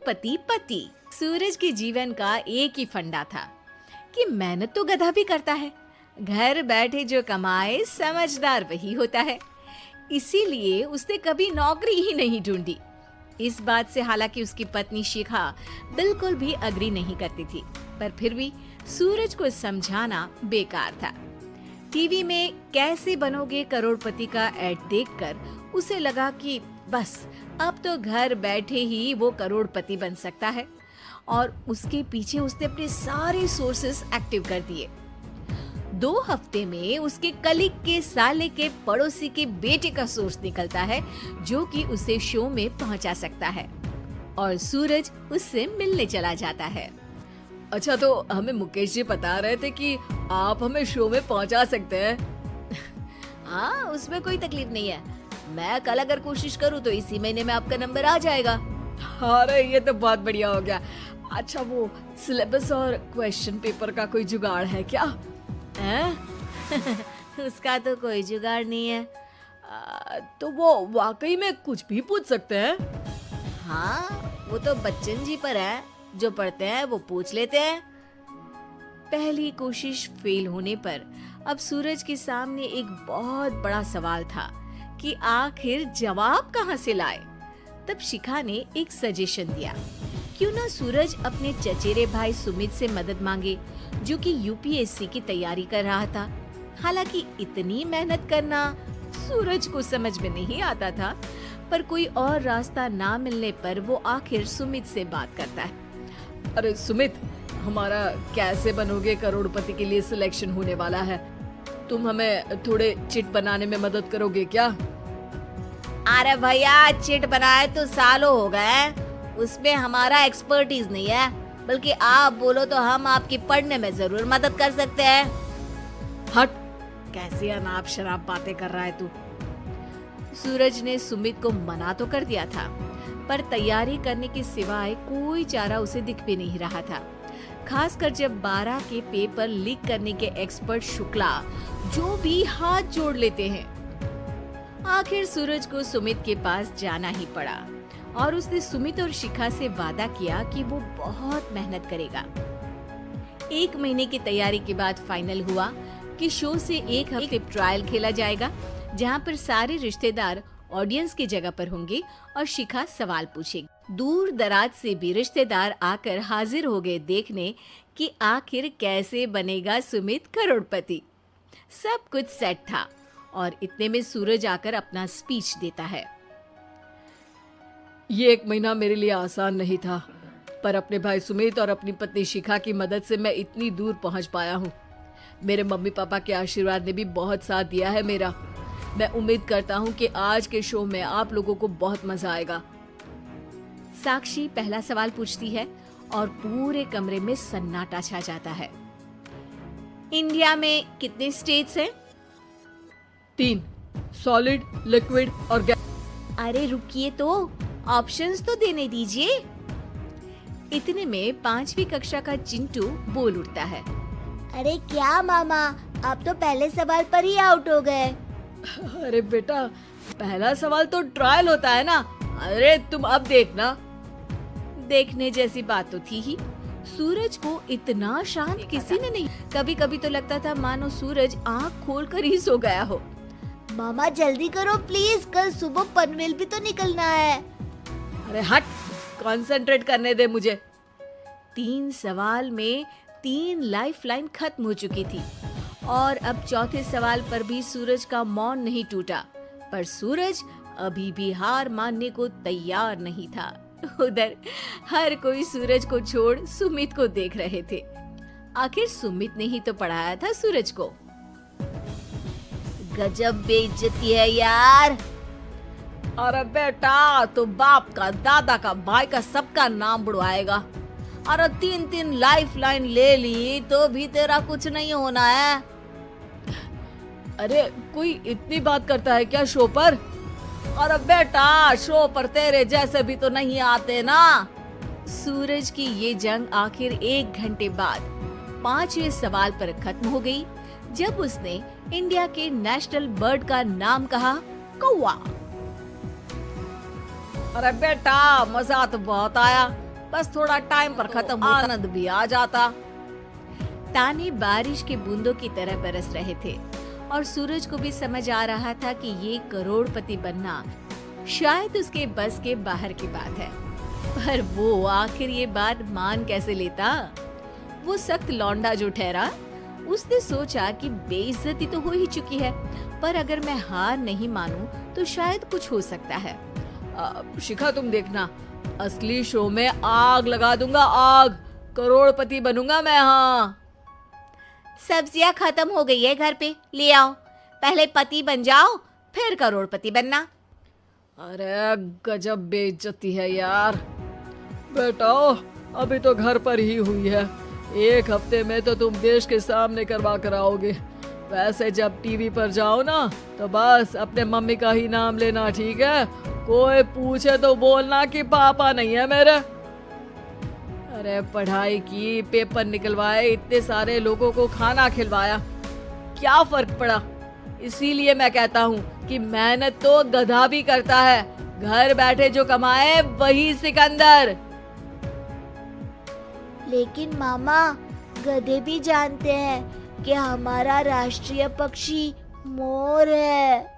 पति पति। सूरज के जीवन का एक ही फंडा था कि मेहनत तो गधा भी करता है, घर बैठे जो कमाए समझदार वही होता है। इसीलिए उसने कभी नौकरी ही नहीं ढूंढी। इस बात से हालांकि उसकी पत्नी शिखा बिल्कुल भी अग्री नहीं करती थी, पर फिर भी सूरज को समझाना बेकार था। टीवी में कैसे बनोगे करोड़पति का ऐड देखकर उसे लगा कि बस अब तो घर बैठे ही वो करोड़पति बन सकता है, और उसके पीछे उसने अपने सारे सोर्सेस एक्टिव कर दिए। 2 हफ्ते में उसके कलीग के साले के पड़ोसी के बेटे का सोर्स निकलता है जो कि उसे शो में पहुंचा सकता है, और सूरज उससे मिलने चला जाता है। अच्छा, तो हमें मुकेश जी बता रहे थे कि आप हमें शो में पहुंचा सकते हैं। हाँ, उसमें कोई तकलीफ नहीं है। मैं कल अगर कोशिश करूँ तो इसी महीने में आपका नंबर आ जाएगा। अरे ये तो बहुत बढ़िया हो गया। अच्छा, वो सिलेबस और क्वेश्चन पेपर का कोई जुगाड़ है क्या? उसका तो कोई जुगाड़ नहीं है। तो वो वाकई में कुछ भी पूछ सकते हैं? हाँ, वो तो बच्चन जी पर है, जो पढ़ते हैं वो पूछ लेते हैं। पहली कोशिश फेल होने पर अब सूरज के सामने एक बहुत बड़ा सवाल था कि आखिर जवाब कहाँ से लाए। तब शिखा ने एक सजेशन दिया, क्यों ना सूरज अपने चचेरे भाई सुमित से मदद मांगे, जो कि यूपीएससी की तैयारी कर रहा था। हालांकि इतनी मेहनत करना सूरज को समझ में नहीं आता था, पर कोई और रास्ता ना मिलने पर वो आखिर सुमित से बात करता है। अरे सुमित, हमारा कैसे बनोगे करोड़पति के लिए सिलेक्शन होने वाला है। तुम हमें थोड़े चिट बनाने में मदद करोगे क्या? अरे भैया, चिट बनाए तो सालों हो गए, उसमें हमारा एक्सपर्टीज नहीं है, बल्कि आप बोलो तो हम आपकी पढ़ने में जरूर मदद कर सकते हैं। हट, कैसी अनाप शराब बातें कर रहा है तू। सूरज ने सुमित को मना तो कर दिया था, पर तैयारी करने के सिवाय कोई चारा उसे दिख भी नहीं रहा था। खासकर जब 12 के पेपर लीक करने के एक्सपर्ट शुक्ला जो भी हाथ जोड़ लेते हैं। आखिर सूरज को सुमित के पास जाना ही पड़ा, और उसने सुमित और शिखा से वादा किया कि वो बहुत मेहनत करेगा। 1 महीने की तैयारी के बाद फाइनल हुआ कि शो से 1 हफ्ते ट्रायल खेला जाएगा, जहां पर सारे रिश्तेदार ऑडियंस की जगह पर होंगे और शिखा सवाल पूछेगी। दूर दराज से भी रिश्तेदार आकर हाजिर हो गए देखने कि आखिर कैसे बनेगा सुमित करोड़पति। सब कुछ सेट था, और इतने में सूरज आकर अपना स्पीच देता है। ये 1 महीना मेरे लिए आसान नहीं था, पर अपने भाई सुमित और अपनी पत्नी शिखा की मदद से मैं इतनी दूर पहुंच पाया हूँ। मेरे मम्मी पापा के आशीर्वाद ने भी बहुत साथ दिया है मेरा। मैं उम्मीद करता हूँ कि आज के शो में आप लोगों को बहुत मजा आएगा। साक्षी पहला सवाल पूछती है और पूरे कमरे में सन्नाटा छा जाता है। इंडिया में कितने स्टेट्स हैं? 3, सॉलिड, लिक्विड और गैस। अरे रुकिए, तो ऑप्शंस तो देने दीजिए। इतने में 5वीं कक्षा का चिंटू बोल उठता है। अरे क्या मामा, आप तो पहले सवाल पर ही आउट हो गए। अरे बेटा, पहला सवाल तो ट्रायल होता है ना। अरे तुम अब देखना। देखने जैसी बात तो थी ही। सूरज को इतना शांत किसी ने नहीं। कभी कभी तो लगता था मानो सूरज आँख खोलकर ही सो गया हो। मामा जल्दी करो प्लीज, कल सुबह पनवेल भी तो निकलना है। अरे हट, कंसंट्रेट करने दे मुझे। 3 सवाल में 3 लाइफलाइन खत्म हो चुकी थी, और अब चौथे सवाल पर भी सूरज का मौन नहीं टूटा। पर सूरज अभी भी हार मानने को तैयार नहीं था। उधर हर कोई सूरज को छोड़ सुमित को देख रहे थे। आखिर सुमित ने ही तो पढ़ाया था सूरज को। गजब बेइज्जती है यार। अरे बेटा, तो बाप का, दादा का, भाई का, सबका नाम बुड़वाएगा। अरे 3 लाइफलाइन ले ली तो भी तेरा कुछ नहीं होना है। अरे कोई इतनी बात करता है क्या शो पर? अरे बेटा, शो पर तेरे जैसे भी तो नहीं आते ना। सूरज की ये जंग आखिर 1 घंटे बाद 5वें सवाल पर खत्म हो गई, जब उसने इंडिया के नेशनल बर्ड का नाम कहा, कौवा। अरे बेटा, मजा तो बहुत आया, बस थोड़ा टाइम पर खत्म हो, आनंद भी आ जाता। ताने बारिश के बूंदों की तरह बरस रहे थे और सूरज को भी समझ आ रहा था कि ये करोड़पति बनना शायद उसके बस के बाहर की बात है। पर वो आखिर ये बात मान कैसे लेता? वो सख्त लौंडा जो ठहरा, उसने सोचा कि बेइज्जती तो हो ही चुकी है, पर अगर मैं हार नहीं मानूं तो शायद कुछ हो सकता है। शिखा तुम देखना, असली शो में आग लगा दूंगा, आग, करोड़पति बनूंगा मैं। हाँ, सब्जियां खत्म हो गई है घर पे, ले आओ। पहले पति बन जाओ, फिर करोड़पति बनना। अरे गजब बेइज्जती है यार। बेटा अभी तो घर पर ही हुई है, 1 हफ्ते में तो तुम देश के सामने करवा कर आओगे। वैसे जब टीवी पर जाओ ना तो बस अपने मम्मी का ही नाम लेना, ठीक है? कोई पूछे तो बोलना कि पापा नहीं है मेरे। अरे पढ़ाई की, पेपर निकलवाए, इतने सारे लोगों को खाना खिलवाया, क्या फर्क पड़ा? इसीलिए मैं कहता हूँ कि मेहनत तो गधा भी करता है, घर बैठे जो कमाए वही सिकंदर। लेकिन मामा, गधे भी जानते हैं कि हमारा राष्ट्रीय पक्षी मोर है।